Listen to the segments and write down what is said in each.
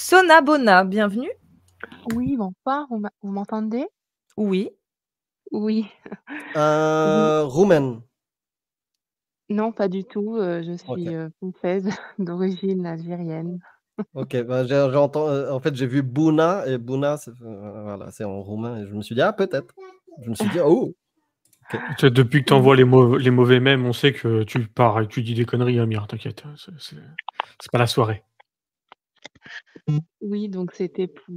Sona Bona, bienvenue. Oui, bonsoir, vous m'entendez? Oui. Oui. Oui. Roumaine. Non, pas du tout, je OK. suis, française d'origine algérienne. OK, bah, en fait, j'ai vu Bouna et Bouna, voilà, c'est en roumain et je me suis dit: «Ah, peut-être». Je me suis dit: «Oh!» OK. Tu sais, depuis que tu Oui. envoies les mauvais mèmes, on sait que tu pars et que tu dis des conneries, Amir, t'inquiète, c'est pas la soirée. Oui, donc c'était pour,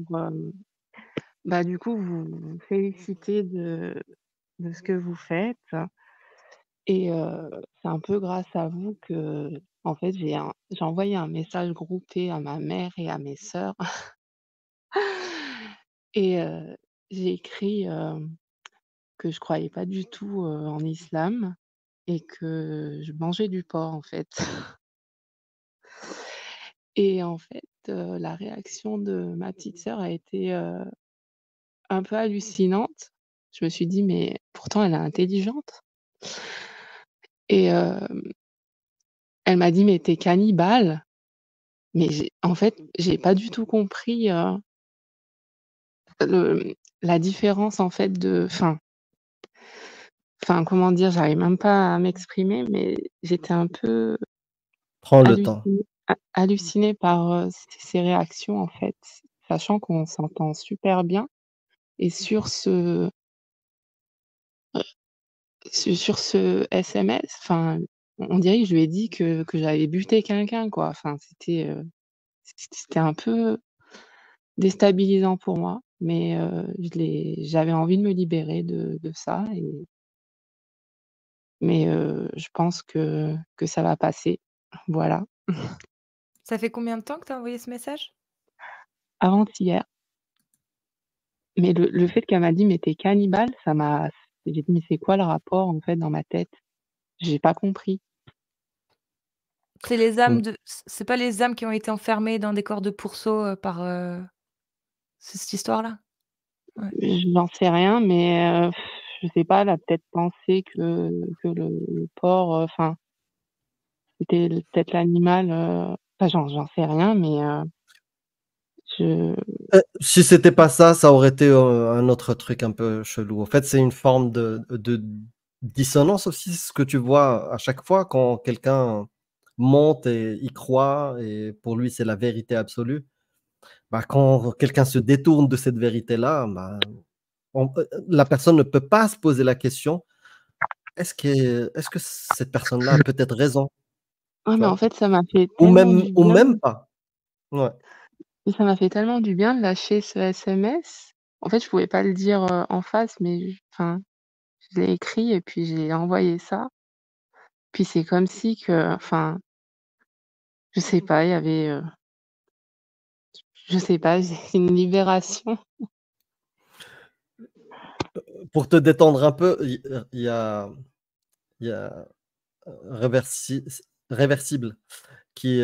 bah, du coup, vous féliciter de ce que vous faites et c'est un peu grâce à vous que, en fait, j'ai envoyé un message groupé à ma mère et à mes sœurs et j'ai écrit, que je croyais pas du tout, en l'islam et que je mangeais du porc, en fait. Et en fait, la réaction de ma petite sœur a été, un peu hallucinante. Je me suis dit: «Mais pourtant elle est intelligente» et elle m'a dit: «Mais tu es cannibale?» mais j'ai pas du tout compris, le la différence en fait de comment dire? J'arrive même pas à m'exprimer, mais j'étais un peu Prends le temps. hallucinée par, ses réactions en fait, sachant qu'on s'entend super bien et sur ce SMS, on dirait que je lui ai dit que j'avais buté quelqu'un quoi. C'était un peu déstabilisant pour moi, mais j'avais envie de me libérer de ça mais je pense que ça va passer. Voilà. Ça fait combien de temps que tu as envoyé ce message? Avant-hier, mais le fait qu'elle m'a dit: «Mais tu es cannibale», j'ai dit: «Mais c'est quoi le rapport en fait dans ma tête?» J'ai pas compris. C'est les Mmh. âmes de c'est pas les âmes qui ont été enfermées dans des corps de pourceaux, par, c'est cette histoire-là? Ouais. J'en sais rien, mais je sais pas, elle a peut-être pensé que le porc, c'était peut-être l'animal, j'en sais rien, mais je Si c'était pas ça, ça aurait été, un autre truc un peu chelou. En fait, c'est une forme de dissonance aussi, ce que tu vois à chaque fois quand quelqu'un monte et y croit et pour lui, c'est la vérité absolue. Bah, quand quelqu'un se détourne de cette vérité-là, bah, la personne ne peut pas se poser la question: «Est-ce que cette personne-là a peut-être raison?» ouais, Tu mais en vois? fait, ça m'a fait Ou tellement même du ou bien, même pas. Ouais. ça m'a fait tellement du bien de lâcher ce SMS. En fait, je pouvais pas le dire, en face, mais je l'ai écrit et puis j'ai envoyé ça. Puis c'est comme si je sais pas, il y avait, je sais pas, j'ai une libération. Pour te détendre un peu, il y a Réversi Réversible qui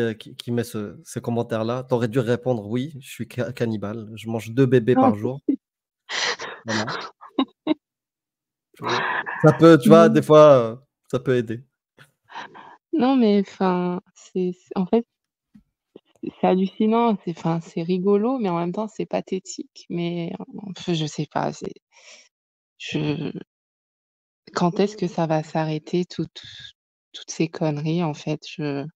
met ce commentaire-là. Tu aurais dû répondre: «Oui, je suis cannibale, je mange 2 bébés Non, par jour». Voilà, tu vois? Ça peut, tu vois, des non, fois, ça peut aider. non, mais c'est en fait, c'est hallucinant, c'est rigolo, mais en même temps, c'est pathétique, mais je sais pas, je quand est-ce que ça va s'arrêter toutes ces conneries, en fait? Je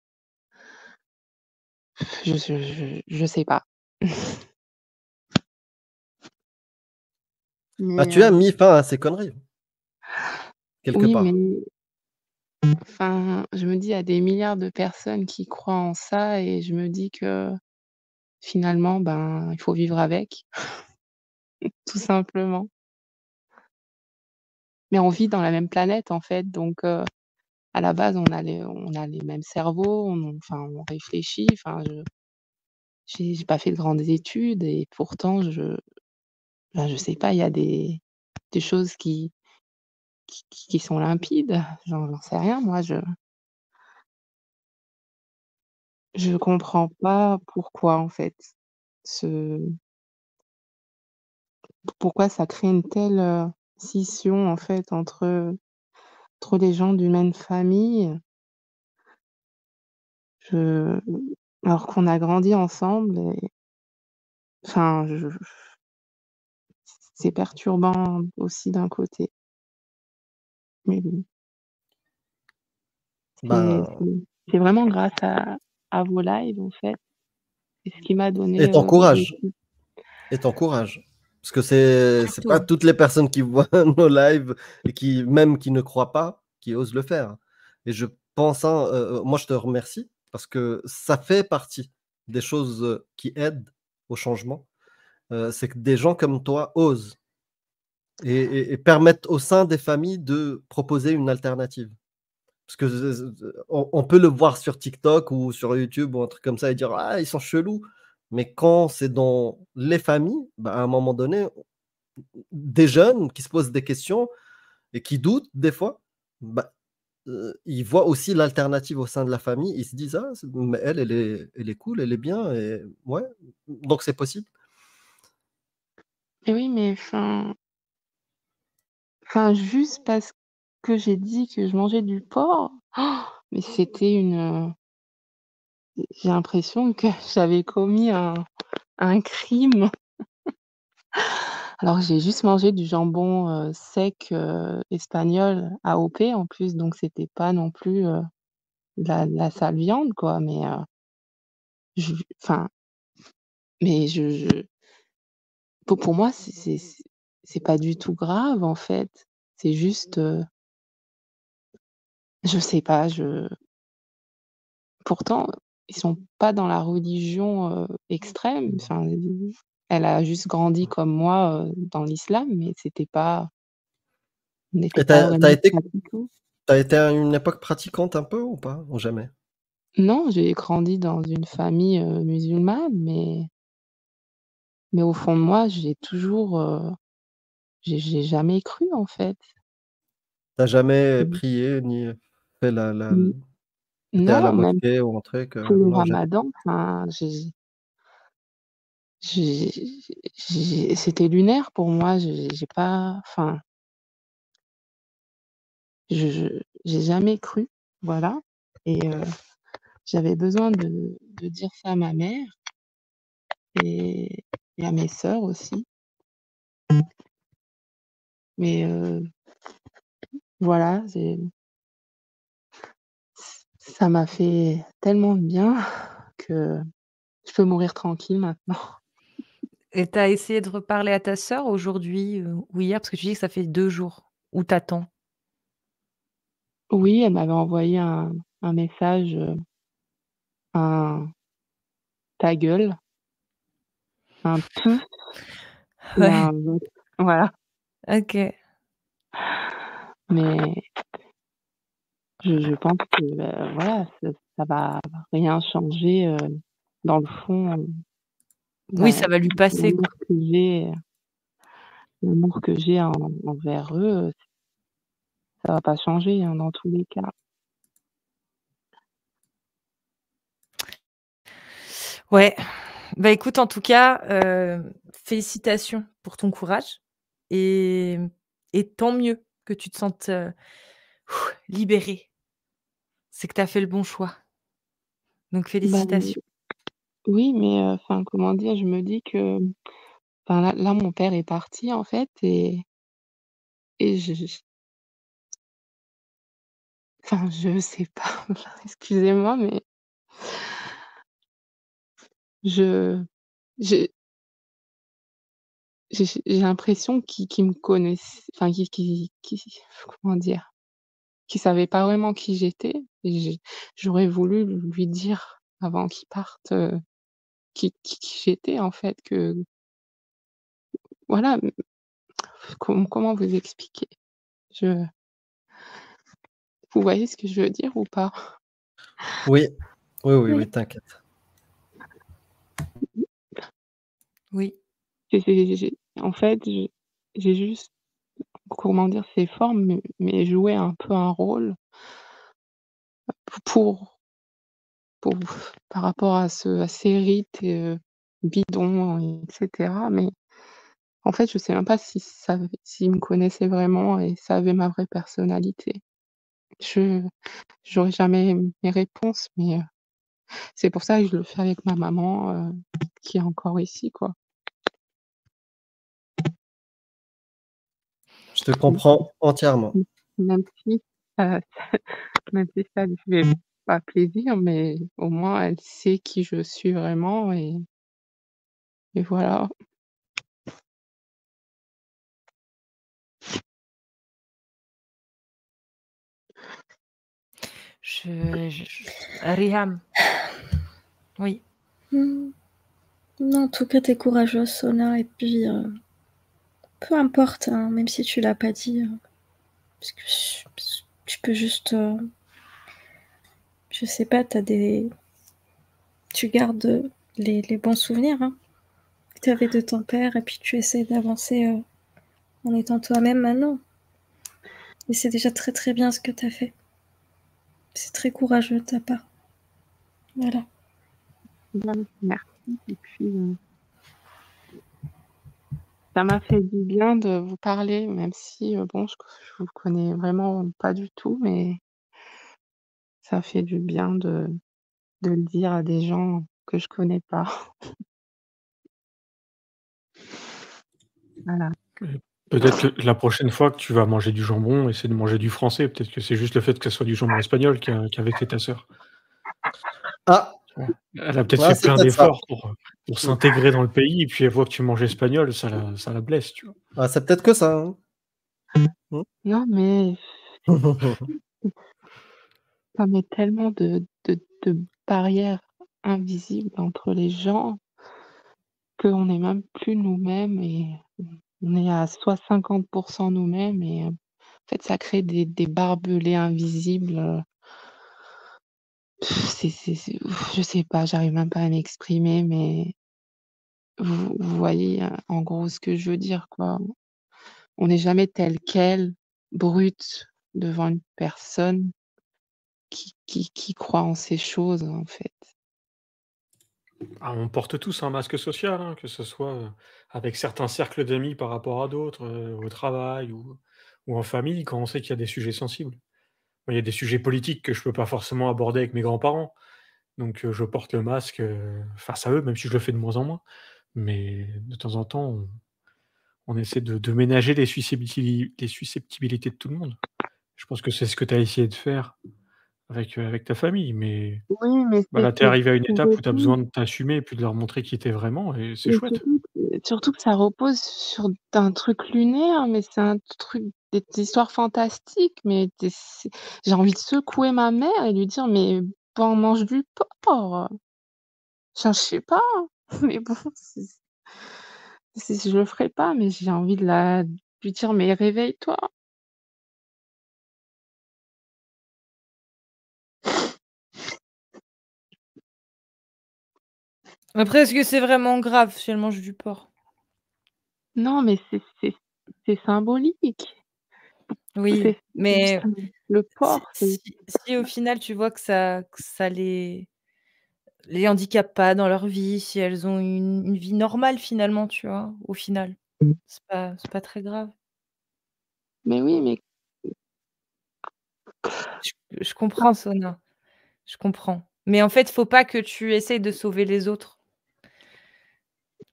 sais pas. Bah, Mais tu as mis fin à ces conneries, quelque oui, mais part. je me dis, il y a des milliards de personnes qui croient en ça et je me dis que finalement, ben, il faut vivre avec, tout simplement. Mais on vit dans la même planète, en fait, donc à la base, on a les mêmes cerveaux, on réfléchit, j'ai pas fait de grandes études et pourtant je sais pas, il y a des choses qui sont limpides. J'en sais rien moi, je comprends pas pourquoi, en fait, ce pourquoi ça crée une telle, scission, en fait, entre les gens d'une même famille. Je Alors qu'on a grandi ensemble enfin, je c'est perturbant aussi d'un côté, mais bon, c'est Ben, c'est c'est vraiment grâce à vos lives, en fait. C'est ce qui m'a et donné, le t'encourage, coup. et t'encourage. Parce que c'est pas Surtout. toutes les personnes qui voient nos lives et qui, même qui ne croient pas, qui osent le faire. Et je pense, hein, moi je te remercie parce que ça fait partie des choses qui aident au changement. C'est que des gens comme toi osent et permettent au sein des familles de proposer une alternative. Parce que on peut le voir sur TikTok ou sur YouTube ou un truc comme ça et dire ah ils sont chelous. Mais quand c'est dans les familles, bah, à un moment donné, des jeunes qui se posent des questions et qui doutent des fois, bah, ils voient aussi l'alternative au sein de la famille. Ils se disent ah mais elle est cool, elle est bien et ouais, donc c'est possible. Mais oui, mais juste parce que j'ai dit que je mangeais du porc, mais c'était j'ai l'impression que j'avais commis un crime. Alors j'ai juste mangé du jambon, sec, espagnol AOP en plus, donc c'était pas non plus, de la sale viande quoi, mais je enfin, mais je pour moi c'est pas du tout grave en fait. C'est juste, je sais pas, pourtant ils sont pas dans la religion, extrême, enfin, elle a juste grandi comme moi, dans l'islam, mais on n'était Et pas vraiment pratiquants. t'as été à une époque pratiquante un peu ou pas? Ou jamais? Non, j'ai grandi dans une famille, musulmane, mais au fond de moi, j'ai jamais cru, en fait. T'as jamais Mmh. prié ni fait N été à la non, même mosquée ou un truc? pour le Non, jamais. ramadan, enfin, j'ai c'était lunaire pour moi, j'ai pas enfin, j'ai jamais cru, voilà, et j'avais besoin de dire ça à ma mère et à mes sœurs aussi, mais voilà, ça m'a fait tellement de bien que je peux mourir tranquille maintenant. Et tu as essayé de reparler à ta sœur aujourd'hui, ou hier? Parce que tu dis que ça fait 2 jours. Ou tu attends? Oui, elle m'avait envoyé un message, un «ta gueule», un «peu» et Ouais, un autre voilà, OK. mais je pense que, voilà, ça va rien changer, dans le fond, Oui, la ça va lui passer, l'amour quoi. que j'ai l'amour que j'ai envers eux, ça va pas changer, hein, dans tous les cas. Ouais. Bah, écoute, en tout cas, félicitations pour ton courage et tant mieux que tu te sentes, libérée. C'est que tu as fait le bon choix. Donc Bah, félicitations. oui, mais enfin, comment dire? Je me dis que enfin, là, mon père est parti, en fait, et enfin, je sais pas, excusez-moi, mais je j'ai j'ai l'impression qu'il me connaissait, enfin, qu'il comment dire? Qu'il savait pas vraiment qui j'étais et j'aurais voulu lui dire avant qu'il parte, qui j'étais, en fait, que voilà, comment vous expliquer? Je Vous voyez ce que je veux dire ou pas? Oui, oui, oui, Oui. oui, t'inquiète. Oui. En fait, j'ai juste, comment dire? C'est fort, mais joué un peu un rôle pour pour par rapport à ces rites, bidons et cetera, mais en fait, je sais même pas s'ils me connaissaient vraiment et savaient ma vraie personnalité. Je J'aurais jamais mes réponses, mais c'est pour ça que je le fais avec ma maman, qui est encore ici, quoi. Je te comprends entièrement. Même si, heu, même si ça lui fait pas plaisir, mais au moins elle sait qui je suis vraiment et voilà. Riham, oui. Non, en tout cas, tu es courageuse, Sona, et puis peu importe, hein, même si tu l'as pas dit, parce que tu peux juste, je sais pas, tu gardes les bons souvenirs, hein, que tu avais de ton père, et puis tu essaies d'avancer en étant toi-même maintenant. Et c'est déjà très très bien ce que tu as fait. C'est très courageux de ta part. Voilà. Merci et puis, ça m'a fait du bien de vous parler, même si, bon, je vous connais vraiment pas du tout, mais ça fait du bien de le dire à des gens que je connais pas. Voilà. Peut-être que la prochaine fois que tu vas manger du jambon, essaie de manger du français. Peut-être que c'est juste le fait que ce soit du jambon espagnol qui a vexé ta sœur. Ah, Tu vois? Elle a peut-être ouais, fait c'est plein peut-être ça. d'efforts pour s'intégrer dans le pays et puis elle voit que tu manges espagnol, ça la blesse, tu vois? Ah, c'est peut-être que ça, hein. Non, mais ça met tellement de barrières invisibles entre les gens qu'on n'est même plus nous-mêmes et on est à soit 50 nous-mêmes et en fait, ça crée des barbelés invisibles, c'est je sais pas, j'arrive même pas à m'exprimer, mais vous voyez, en gros ce que je veux dire, quoi. On n'est jamais tel quel, brut, devant une personne qui croit en ces choses, en fait. Ah, on porte tous un masque social, hein, que ce soit, avec certains cercles d'amis par rapport à d'autres, au travail ou en famille, quand on sait qu'il y a des sujets sensibles. Moi, il y a des sujets politiques que je peux pas forcément aborder avec mes grands-parents, donc je porte le masque, face à eux, même si je le fais de moins en moins. Mais de temps en temps, on essaie de ménager les susceptibilités de tout le monde. Je pense que c'est ce que tu as essayé de faire avec ta famille, mais Oui, mais bah, là, tu es c'est arrivé à une ça étape où tu as besoin repose de t'assumer et puis de leur montrer qui tu es vraiment et c'est mais chouette. surtout que ça repose sur un truc lunaire, mais c'est un truc des histoires fantastiques, mais j'ai envie de secouer ma mère et lui dire: «Mais pas on mange du porc!» Enfin, je sais pas, mais bon, je le ferai pas, mais j'ai envie de lui dire: «Mais réveille-toi!» Après, est-ce que c'est vraiment grave si elle mange du porc? Non, mais c'est symbolique. Oui, C'est mais le si porc, c'est si au final tu vois que ça les handicape pas dans leur vie, si elles ont une vie normale finalement, tu vois? Au final, c'est pas très grave. mais oui, mais Je comprends Sona, je comprends. Mais en fait, faut pas que tu essayes de sauver les autres.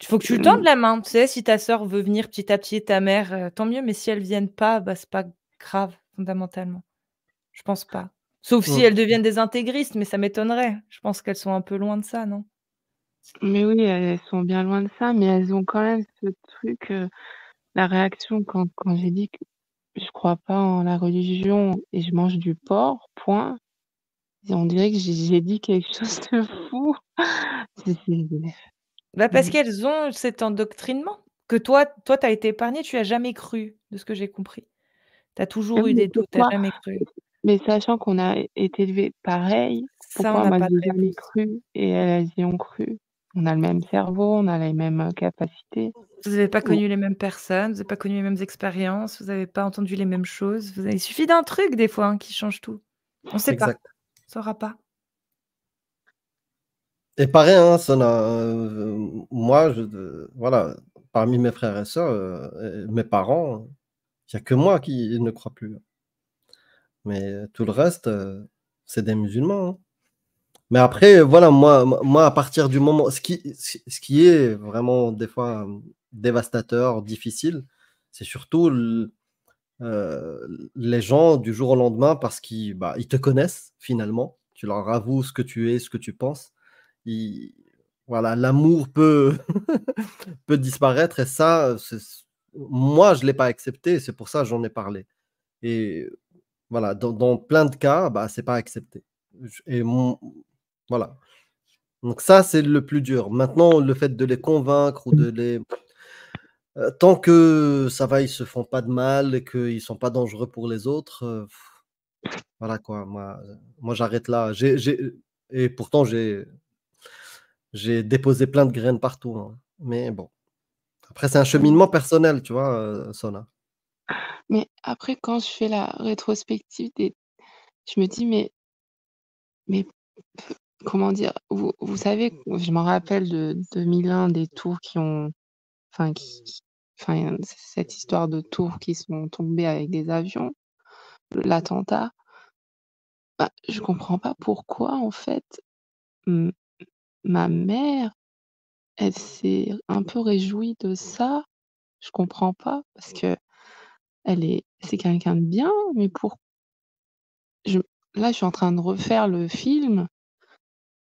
Il faut que tu lui tendes mmh, la main, tu sais? Si ta sœur veut venir petit à petit, ta mère, tant mieux, mais si elles viennent pas, bah, c'est pas grave fondamentalement. Je pense pas. Sauf si Mmh. elles deviennent des intégristes, mais ça m'étonnerait. Je pense qu'elles sont un peu loin de ça, non? mais oui, elles sont bien loin de ça, mais elles ont quand même ce truc, la réaction quand j'ai dit que je crois pas en la religion et je mange du porc, point. Et on dirait que j'ai dit quelque chose de fou. C'est Bah, parce qu'elles ont cet endoctrinement que toi, tu as été épargnée, tu as jamais cru, de ce que j'ai compris. Tu as mais toujours eu oui, mais des doutes, tu as pourquoi? jamais cru. Mais sachant qu'on a été élevés pareil, Ça, on pourquoi n'a moi pas de j'ai jamais réponse. cru et elles y ont cru? On a le même cerveau, on a les mêmes, capacités. Vous avez pas Ou connu les mêmes personnes, vous avez pas connu les mêmes expériences, vous avez pas entendu les mêmes choses. Il suffit d'un truc des fois, hein, qui change tout. On sait pas, Exact. on saura pas. Et pareil, hein, moi, voilà, parmi mes frères et sœurs, mes parents, il n'y a que moi qui ne crois plus. Mais tout le reste, c'est des musulmans, hein. Mais après, voilà, moi, à partir du moment, ce qui est vraiment des fois dévastateur, difficile, c'est surtout les gens du jour au lendemain parce qu'ils ils te connaissent finalement. Tu leur avoues ce que tu es, ce que tu penses. Ils- voilà, l'amour peut, peut disparaître et ça, moi, je ne l'ai pas accepté. C'est pour ça que j'en ai parlé. Et voilà, dans plein de cas, c'est pas accepté. Et voilà. Donc ça, c'est le plus dur. Maintenant, le fait de les convaincre ou de les... tant que ça va, ils se font pas de mal et qu'ils sont pas dangereux pour les autres, voilà quoi. Moi j'arrête là. Et pourtant, j'ai déposé plein de graines partout, hein. Mais bon, après, c'est un cheminement personnel, tu vois, Sona. Mais après, quand je fais la rétrospective je me dis: «Mais comment dire?» Vous savez, je me rappelle de 2001, des tours qui ont enfin cette histoire de tours qui sont tombées avec des avions, l'attentat. Je comprends pas pourquoi en fait, m ma mère, elle s'est un peu réjouie de ça. Je comprends pas parce que c'est quelqu'un de bien, mais je là, je suis en train de refaire le film.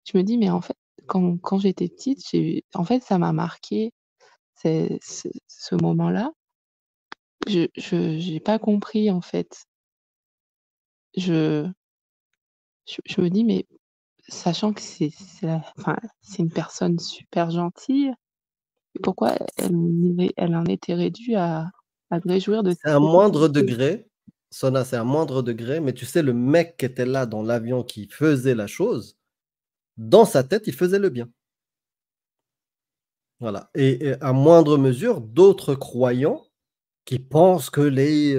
Je me dis: «Mais en fait, quand j'étais petite, en fait, ça m'a marqué, ce moment-là». J'ai pas compris en fait. Je je me dis: «Mais sachant que c'est une personne super gentille, pourquoi elle en était réduite à se réjouir de C'est un cette moindre chose?» degré, Sona, c'est un moindre degré, mais tu sais, le mec qui était là dans l'avion qui faisait la chose, dans sa tête, il faisait le bien. Voilà. Et à moindre mesure, d'autres croyants qui pensent que les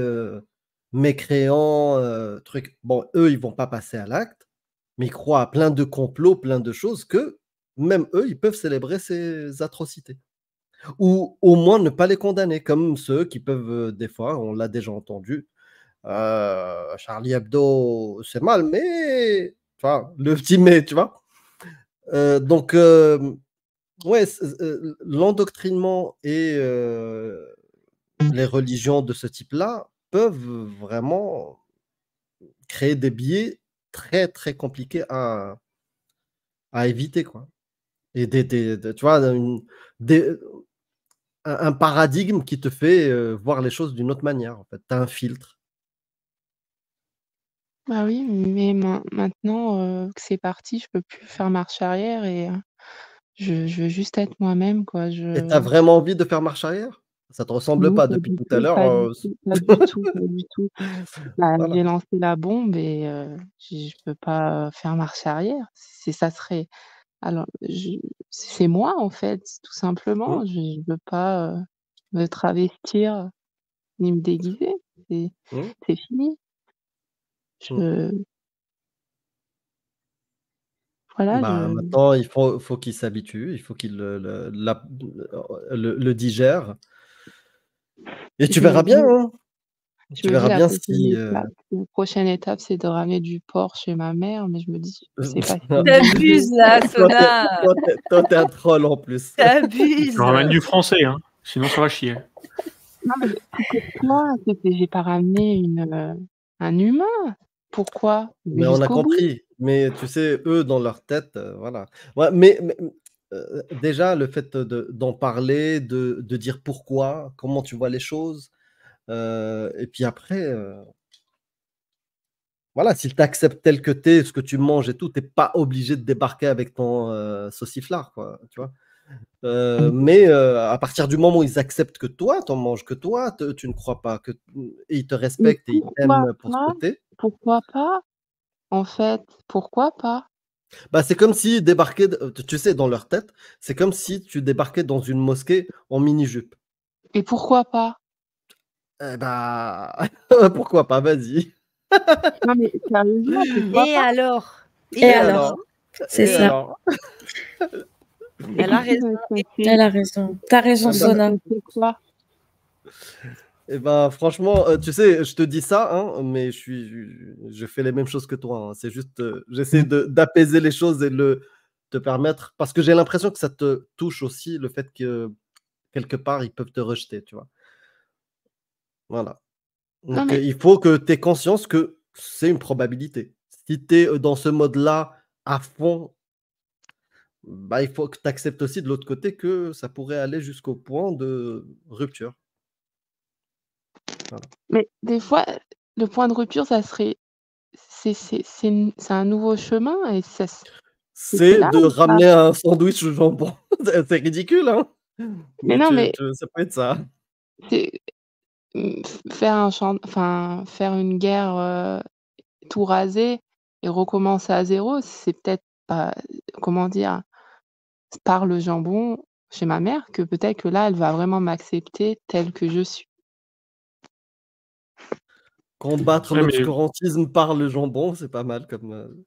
mécréants, trucs, bon, eux, ils vont pas passer à l'acte, mais ils croient à plein de complots, plein de choses que même eux, ils peuvent célébrer ces atrocités. Ou au moins ne pas les condamner, comme ceux qui peuvent, des fois, on l'a déjà entendu, Charlie Hebdo, c'est mal, mais, tu vois, le petit mais, tu vois. Donc, ouais, l'endoctrinement et les religions de ce type-là peuvent vraiment créer des biais très, très compliqués à éviter, quoi. Et tu vois, des- un paradigme qui te fait voir les choses d'une autre manière, en fait. Tu as un filtre. Bah oui, mais maintenant, que c'est parti, je peux plus faire marche arrière et je veux juste être moi-même, quoi. Et tu as vraiment envie de faire marche arrière? Ça te ressemble Non, pas pas depuis du tout à tout, l'heure. pas du tout, pas du tout, pas du tout. Voilà. J'ai lancé la bombe et je peux pas faire marche arrière. Ça serait alors c'est moi, en fait, tout Mmh, simplement. Je veux pas, me travestir ni me déguiser. C'est mmh, c'est fini. mmh. Je voilà, je Maintenant, faut qu'il s'habitue, il faut qu'il le digère. Et tu je me verras bien, dis hein. je Tu me dis verras bien si. la prochaine étape, c'est de ramener du porc chez ma mère, mais je me dis: «C'est pas si Non, une bonne idée». T'abuses là, Sona! toi, t'es un troll en plus. Je ramène T'abuses! du français, hein, sinon ça va chier. Non, mais pourquoi? J'ai pas ramené un humain. Pourquoi? Je vais Mais on a jusqu'au bout. compris. Mais tu sais, eux, dans leur tête, voilà. Ouais, déjà, le fait d'en parler, de dire pourquoi, comment tu vois les choses, et puis après, voilà, s'ils t'acceptent tel que t'es, ce que tu manges et tout, t'es pas obligé de débarquer avec ton sauciflard, quoi, tu vois. Mais à partir du moment où ils acceptent que toi, t'en manges, que toi, tu ne crois pas, et ils te Mais respectent et ils pourquoi t'aiment pour ce que pas? t'es, Pourquoi pas? En fait, pourquoi pas? c'est comme si débarquer, tu sais, dans leur tête, c'est comme si tu débarquais dans une mosquée en mini-jupe. Et pourquoi pas? Eh bah, pourquoi pas, vas-y. Non, mais sérieusement, pourquoi Et pas? alors? Et Et Et alors? alors? alors? C'est Et ça. alors? Et Elle a qu'est-ce qui raison. va se passer? Elle a raison. T'as raison, Eh Il va ben, se Sona. passer quoi? franchement, tu sais, je te dis ça, hein, mais je fais les mêmes choses que toi, hein. C'est juste, j'essaie d'apaiser les choses et te permettre, parce que j'ai l'impression que ça te touche aussi, le fait que quelque part, ils peuvent te rejeter, tu vois. Voilà. Non, Donc, mais il faut que tu aies conscience que c'est une probabilité. Si tu es dans ce mode-là à fond, bah, il faut que tu acceptes aussi de l'autre côté que ça pourrait aller jusqu'au point de rupture. Voilà. mais des fois, le point de rupture, ça serait c'est un nouveau chemin et c'est C'est là de où ça ramener un sandwich au jambon. C'est ridicule, hein? mais Mais non, mais ça peut être ça. c'est faire une guerre, tout raser et recommencer à zéro, c'est peut-être pas comment dire? Par le jambon chez ma mère que peut-être que là, elle va vraiment m'accepter telle que je suis. Combattre Ouais, mais l'obscurantisme par le jambon, c'est pas mal comme,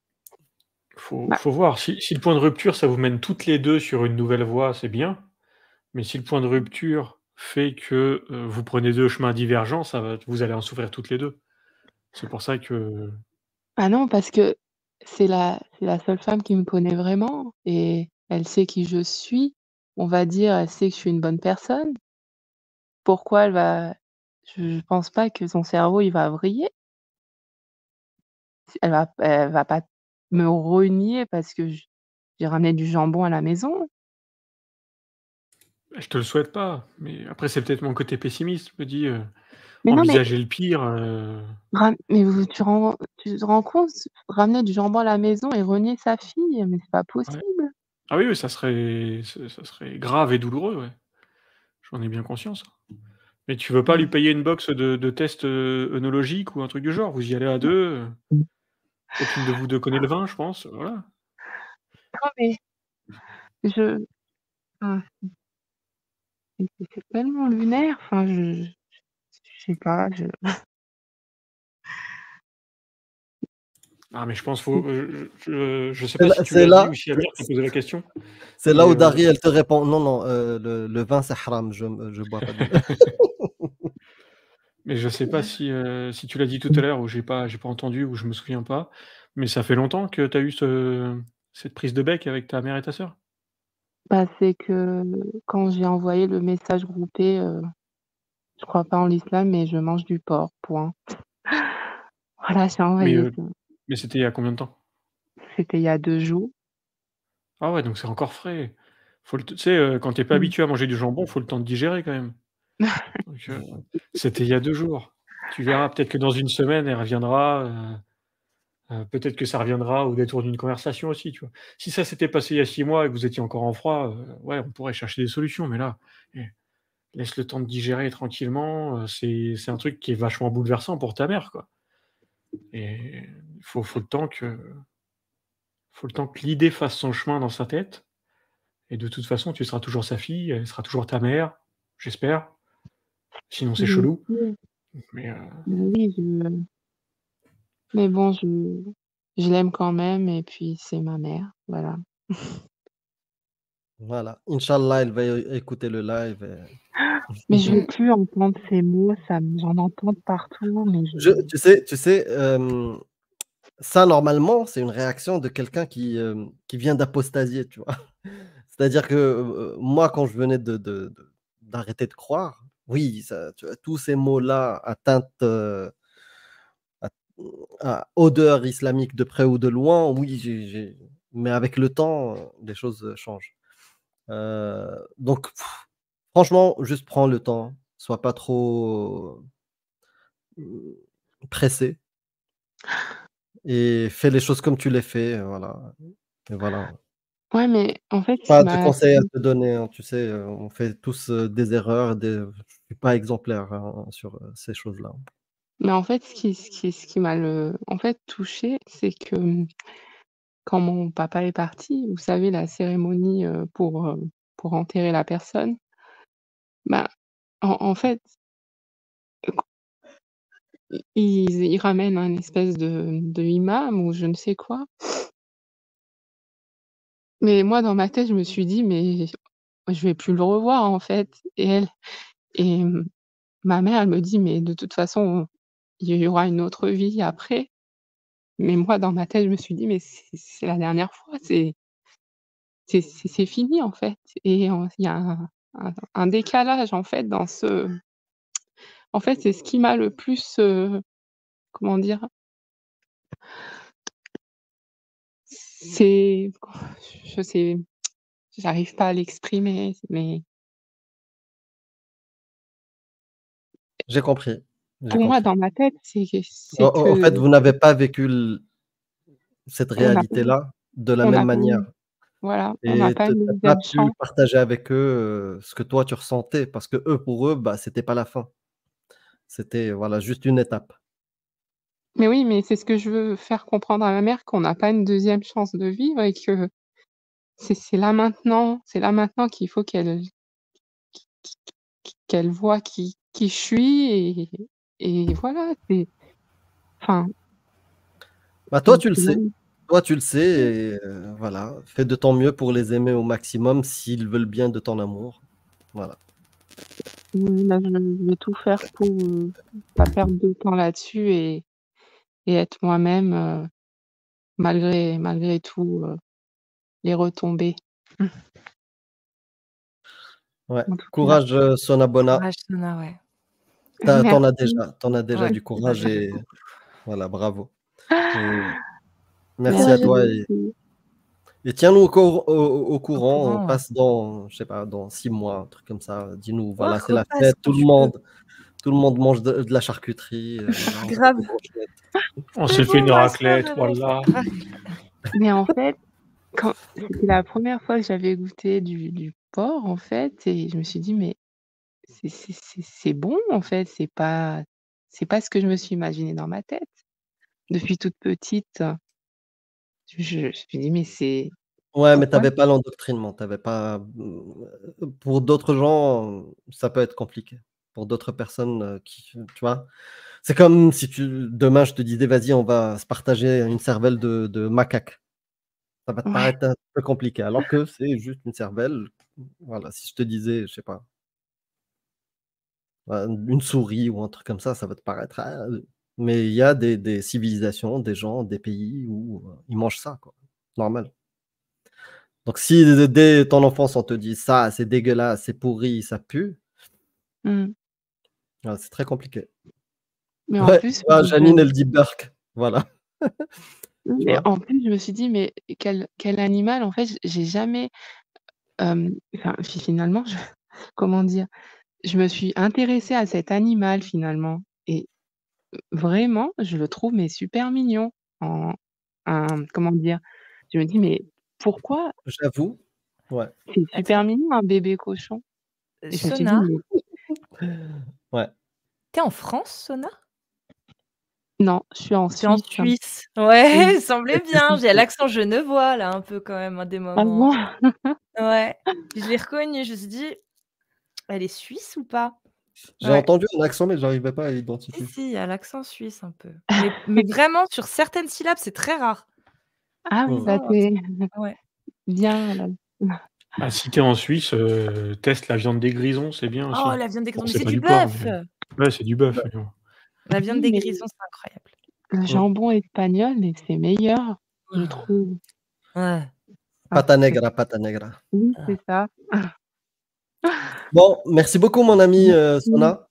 Bah, faut voir. Si le point de rupture, ça vous mène toutes les 2 sur une nouvelle voie, c'est bien. Mais si le point de rupture fait que, vous prenez 2 chemins divergents, ça va vous allez en souffrir toutes les 2. C'est pour ça que ah non, parce que c'est la seule femme qui me connaît vraiment et elle sait qui je suis. On va dire, elle sait que je suis une bonne personne. Pourquoi elle va je pense pas que son cerveau, il va vriller. Elle va pas me renier parce que j'ai ramené du jambon à la maison. je te le souhaite pas, mais après c'est peut-être mon côté pessimiste. Je me dis, Mais non, mais envisager le pire, mais tu te rends compte? Ramener du jambon à la maison et renier sa fille, mais c'est pas ouais. possible. Ah oui, oui, ça serait grave et douloureux, ouais. J'en ai bien conscience. Mais tu veux pas lui Mmh. payer une box de tests, œnologiques ou un truc du genre? Vous y allez à 2. Aucune de vous 2 connaît le vin, je pense, voilà. Non, mais je enfin, c'est tellement lunaire, enfin je sais pas, Ah mais je pense faut, je sais c'est pas là si tu c'est lui as dit là ou si Amir t'a posé la question, c'est là mais où Dari, elle te répond: «Non, non, le vin, c'est haram, je bois pas de». mais je sais pas si tu l'as dit tout à l'heure ou j'ai pas entendu ou je me souviens pas, mais ça fait longtemps que tu as eu cette prise de bec avec ta mère et ta sœur? bah, c'est que quand j'ai envoyé le message groupé, je crois pas en l'islam, mais je mange du porc, point. Voilà, j'ai Mais, envoyé ça. mais c'était il y a combien de temps? C'était il y a 2 jours. Ah ouais, donc c'est encore frais. Faut le tu sais, quand tu es pas Mmh. habitué à manger du jambon, faut le temps de digérer quand même. Donc, c'était il y a 2 jours. Tu verras, peut-être que dans une semaine, elle reviendra, peut-être que ça reviendra au détour d'une conversation aussi, tu vois? Si ça s'était passé il y a 6 mois et que vous étiez encore en froid, ouais, on pourrait chercher des solutions, mais là, eh, laisse le temps de digérer tranquillement, c'est un truc qui est vachement bouleversant pour ta mère, quoi et il faut le temps que l'idée fasse son chemin dans sa tête et de toute façon, tu seras toujours sa fille, elle sera toujours ta mère, j'espère. Sinon, c'est Bien chelou, sûr, mais bah, oui, mais bon, je l'aime quand même et puis c'est ma mère, voilà. Voilà, inch'Allah, elle va écouter le live et Mais je veux plus entendre ces mots, j'en entends de partout, mais tu sais, ça normalement, c'est une réaction de quelqu'un qui vient d'apostasier, tu vois? C'est-à-dire que, moi, quand je venais d'arrêter de croire, oui, ça tu vois, tous ces mots-là à teinte, à odeur islamique de près ou de loin, oui, j'ai mais avec le temps, les choses, changent. Donc franchement, juste prends le temps, sois pas trop, mmh, pressé et fais les choses comme tu les fais, voilà et voilà. ouais, mais en fait, ce qui Pas de m'a conseils à te donner, hein, tu sais, on fait tous, des erreurs, je suis pas exemplaire, hein, sur, ces choses-là. mais en fait, ce qui m'a en fait touchée, c'est que, quand mon papa est parti, vous savez la cérémonie, pour enterrer la personne, bah, en fait, ils ramènent un espèce de imam ou je ne sais quoi, mais moi dans ma tête, je me suis dit: «Mais je vais plus le revoir en fait» et ma mère, elle me dit: «Mais de toute façon, il y aura une autre vie après». Mais moi dans ma tête, je me suis dit: «Mais c'est la dernière fois, c'est fini en fait» et il y a un décalage en fait En fait, c'est ce qui m'a le plus, comment dire? C'est je sais j'arrive pas à l'exprimer, mais J'ai compris, j'ai pour moi, compris. dans ma tête, c'est En que fait, vous n'avez pas vécu cette on n'a réalité-là de la on même n'a pas manière. eu voilà, on n'a Et pas tu une n'as pas deuxième pu chance. partager avec eux ce que toi tu ressentais, parce que eux, pour eux, bah, c'était pas la fin. C'était voilà, juste une étape. Mais oui, mais c'est ce que je veux faire comprendre à ma mère, qu'on n'a pas une deuxième chance de vivre et que c'est là maintenant qu'il faut qu'elle voit qui je suis et voilà, c'est enfin, Bah, toi, donc tu le sais. ouais. Toi, tu le sais et voilà, fais de ton mieux pour les aimer au maximum s'ils veulent bien de ton amour. Voilà. Là, je vais tout faire pour, pas perdre de temps là-dessus et être moi-même, malgré tout, les retombées. Ouais. En tout cas, Courage, Sona Bona. Courage, Sona, ouais. merci. T'en as déjà Ouais, du ça courage vient et beaucoup. voilà, bravo. Et merci à Courage à toi toi. Merci. et tiens-nous au Au courant. On courant, ouais. passe dans, je sais pas, dans 6 mois, un truc comme ça. Dis-nous, Ouais, voilà, c'est la repasse fête, quand tu peux. tout le monde mange de la charcuterie. Voilà, on fait Grave. des brochettes. On C'est s'est fait bon, une ma soeur, raclette, voilà. Mais en fait, quand c'était la première fois que j'avais goûté du porc, en fait, et je me suis dit: «Mais c'est bon, en fait, c'est pas ce que je me suis imaginé dans ma tête». Depuis toute petite, je me suis dit: «Mais c'est Ouais, mais pourquoi?» t'avais pas l'endoctrinement, t'avais pas. Pour d'autres gens, ça peut être compliqué. Pour d'autres personnes tu vois, c'est comme si demain je te disais, vas-y, on va se partager une cervelle de macaque. Ça va te Ouais, paraître un peu compliqué, alors que c'est juste une cervelle. Voilà, si je te disais, je sais pas, une souris ou un truc comme ça va te paraître. Mais il y a des civilisations, des gens, des pays où ils mangent ça, quoi. Normal. Donc si dès ton enfance, on te dit ça, c'est dégueulasse, c'est pourri, ça pue, mmh. c'est très compliqué. Mais en Ouais, plus, Janine, elle dit Burk, voilà, tu vois? je me suis dit: «Mais quel animal?» En fait, j'ai jamais, enfin, finalement, je comment dire? Je me suis intéressée à cet animal finalement et vraiment, je le trouve mais super mignon en comment dire? Je me dis: «Mais pourquoi?» J'avoue, ouais, C'est super Attends, mignon un bébé cochon et je me suis dit: Sona, «Mais» ouais. t'es en France, Sona? non, je suis en Tu es en Suisse. Suisse. Ouais, Oui. il semblait bien. J'ai l'accent genevois là un peu quand même à des Ah moments. bon? Ouais, je l'ai reconnu, je me suis dit: «Elle est suisse ou pas?» J'ai Ouais. entendu un accent, mais j'arrivais pas à Si, l'identifier. si, il y a l'accent suisse un peu. Mais vraiment sur certaines syllabes, c'est très rare. Ah oui, Mmh. bah, Vraiment, tu ouais. bien là. Ah, si t'es en Suisse, teste la viande des grisons, c'est bien Oh, aussi. la viande des Bon, grisons, mais c'est c'est pas du du porc, bœuf! mais ouais, c'est du bœuf, mais bon. La Oui, viande des mais grisons, c'est incroyable. le Mmh. jambon espagnol, mais c'est meilleur, je Ah. trouve. Ouais. Ah, Pata negra, pata negra. oui, Ah. c'est ça. Bon, merci beaucoup mon ami, Merci, Sona.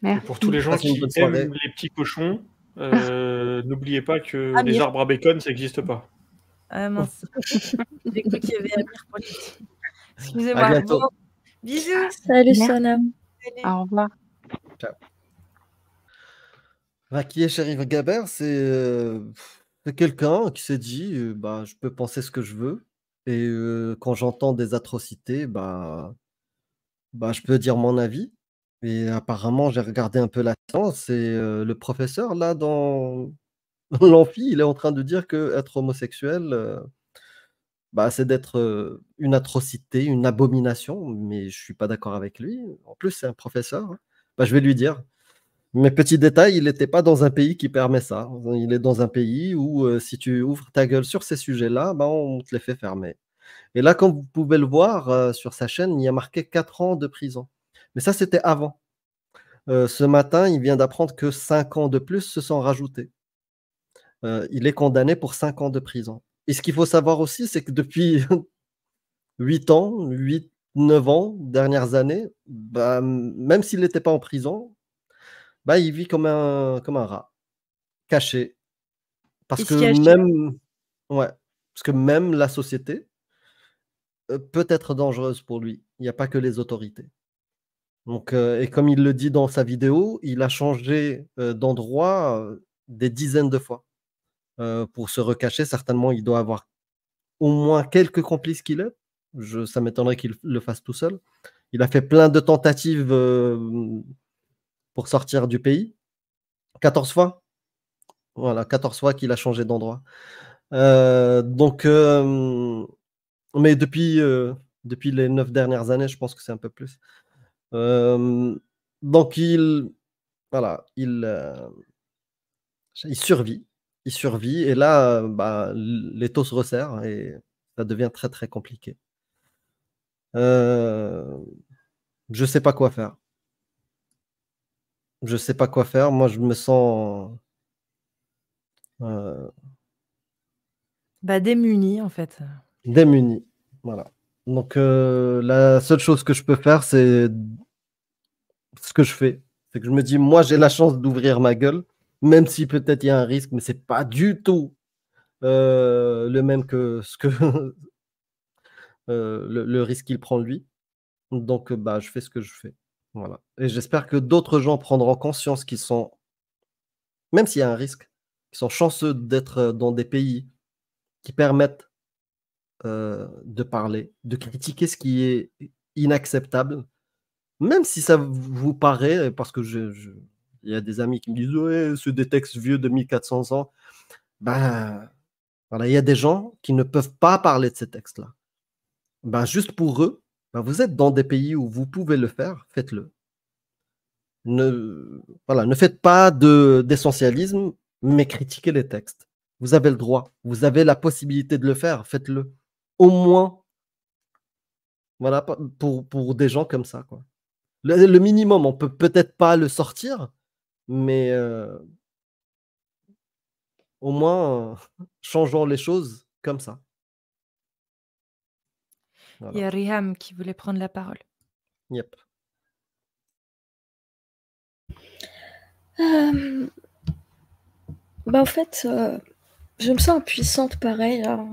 Et pour tous merci. les gens Passe une qui bonne aiment soirée. les petits cochons, n'oubliez pas que les Amir. arbres à bacon, ça existe pas. Ah mince, j'ai cru qu'il y avait Amir pour les petits. À Excusez-moi. Bon, bientôt. bisous. Salut Sona. Merci, Salut. au revoir. Ciao. Qui est Cherif Gaber? C'est quelqu'un qui s'est dit, bah, je peux penser ce que je veux et quand j'entends des atrocités, bah, je peux dire mon avis et apparemment, j'ai regardé un peu la séance et le professeur là dans l'amphi, il est en train de dire qu'être homosexuel, bah, c'est d'être, une atrocité, une abomination, mais je suis pas d'accord avec lui. En plus, c'est un professeur, hein. Bah, je vais lui dire. Mais petit détail, il n'était pas dans un pays qui permet ça. Il est dans un pays où, si tu ouvres ta gueule sur ces sujets-là, bah, on te les fait fermer. Et là, comme vous pouvez le voir, sur sa chaîne, il y a marqué 4 ans de prison. Mais ça, c'était avant. Ce matin, il vient d'apprendre que 5 ans de plus se sont rajoutés. Il est condamné pour 5 ans de prison. Et ce qu'il faut savoir aussi, c'est que depuis 8 ans, 8, 9 ans, dernières années, bah, même s'il n'était pas en prison, bah, il vit comme un rat, caché. Parce Il se que cache. même ouais, parce que même la société, peut être dangereuse pour lui. Il n'y a pas que les autorités. Donc et comme il le dit dans sa vidéo, il a changé, d'endroit, des dizaines de fois, pour se recacher. Certainement, il doit avoir au moins quelques complices qu'il est. Ça m'étonnerait qu'il le fasse tout seul. Il a fait plein de tentatives, pour sortir du pays. 14 fois. Voilà, 14 fois qu'il a changé d'endroit. Donc mais depuis les 9 dernières années, je pense que c'est un peu plus. Donc voilà, il survit. Il survit et là, bah, l'étau se resserre et ça devient très, très compliqué. Heu, je sais pas quoi faire. Je sais pas quoi faire. Moi, je me sens, heu, Bah, démuni, en fait. démuni. Voilà. Donc la seule chose que je peux faire, c'est ce que je fais. C'est que je me dis: «Moi, j'ai la chance d'ouvrir ma gueule, même si peut-être il y a un risque, mais c'est pas du tout, le même que ce que le risque qu'il prend lui». Donc bah, je fais ce que je fais. Voilà et j'espère que d'autres gens prendront conscience qu'ils sont même s'il y a un risque, qu'ils sont chanceux d'être, dans des pays qui permettent, de parler, de critiquer ce qui est inacceptable, même si ça vous paraît parce que je il y a des amis qui me disent: «Ouais, c'est des textes vieux de 1400 ans». Ben, voilà, il y a des gens qui ne peuvent pas parler de ces textes-là. Ben, juste pour eux, ben, vous êtes dans des pays où vous pouvez le faire, faites-le. Voilà, ne faites pas d'essentialisme, mais critiquez les textes. Vous avez le droit, vous avez la possibilité de le faire, faites-le. Au moins, voilà, pour des gens comme ça, quoi. Le minimum, on peut peut-être pas le sortir, mais au moins, changeons les choses comme ça. Il y Voilà. a Riham qui voulait prendre la parole. Yep. Hem, Bah, en fait, je me sens impuissante pareil, hein,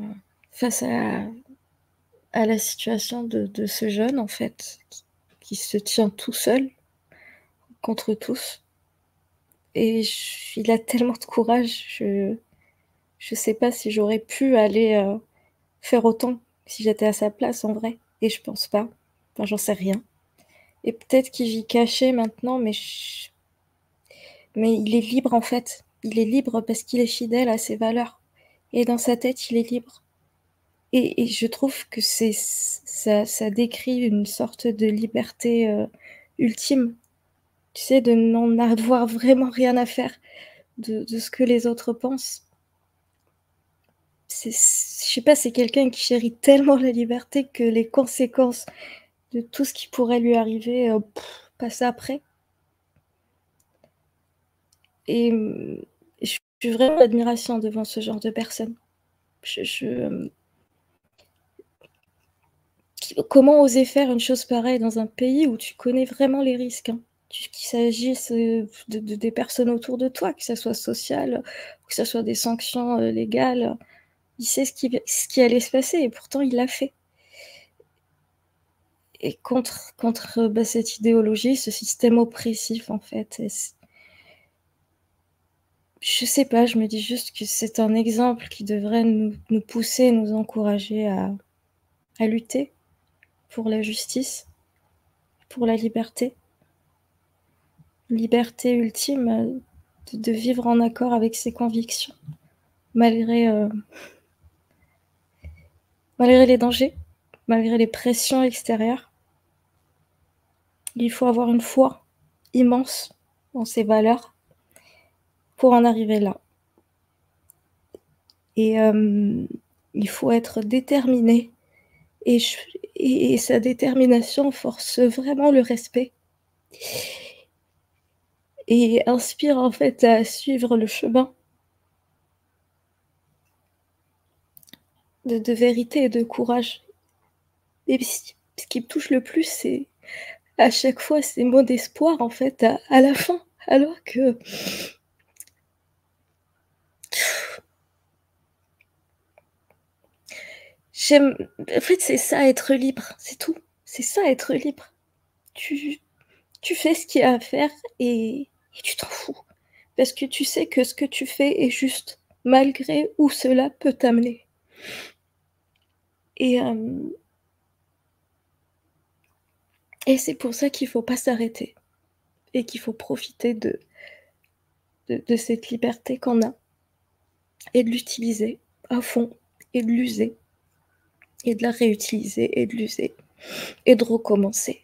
face à la situation de ce jeune, en fait, qui se tient tout seul contre tous et il a tellement de courage, je sais pas si j'aurais pu aller, faire autant si j'étais à sa place en vrai et je pense pas. Enfin, j'en sais rien et peut-être qu'il vit caché maintenant, mais il est libre, en fait. Il est libre parce qu'il est fidèle à ses valeurs et dans sa tête, il est libre et je trouve que ça décrit une sorte de liberté, ultime. Tu sais, de n'en avoir vraiment rien à faire de ce que les autres pensent. Je sais pas, c'est quelqu'un qui chérit tellement la liberté que les conséquences de tout ce qui pourrait lui arriver, passe après et je suis vraiment en admiration devant ce genre de personnes. Je, comment oser faire une chose pareille dans un pays où tu connais vraiment les risques, hein? Qu'il s'agisse, des personnes autour de toi, que ça soit social, ou que ça soit des sanctions, légales. Il sait ce qui allait se passer et pourtant il l'a fait et contre, bah, cette idéologie, ce système oppressif, en fait et je sais pas, je me dis juste que c'est un exemple qui devrait nous pousser, nous encourager à lutter pour la justice, pour la liberté. Liberté ultime, de vivre en accord avec ses convictions, malgré, malgré les dangers, malgré les pressions extérieures. Il faut avoir une foi immense en ses valeurs pour en arriver là et il faut être déterminé et sa détermination force vraiment le respect et inspire en fait à suivre le chemin de vérité et de courage et ce qui me touche le plus, c'est à chaque fois ces mots d'espoir en fait à la fin, Alors que j'aime en fait, c'est ça être libre, c'est tout. C'est ça être libre. Tu fais ce qu'il y a à faire et tu t'en fous. Parce que tu sais que ce que tu fais est juste, malgré où cela peut t'amener. Et c'est pour ça qu'il faut pas s'arrêter et qu'il faut profiter de cette liberté qu'on a et de l'utiliser à fond et de l'user et de la réutiliser et de l'user et de recommencer.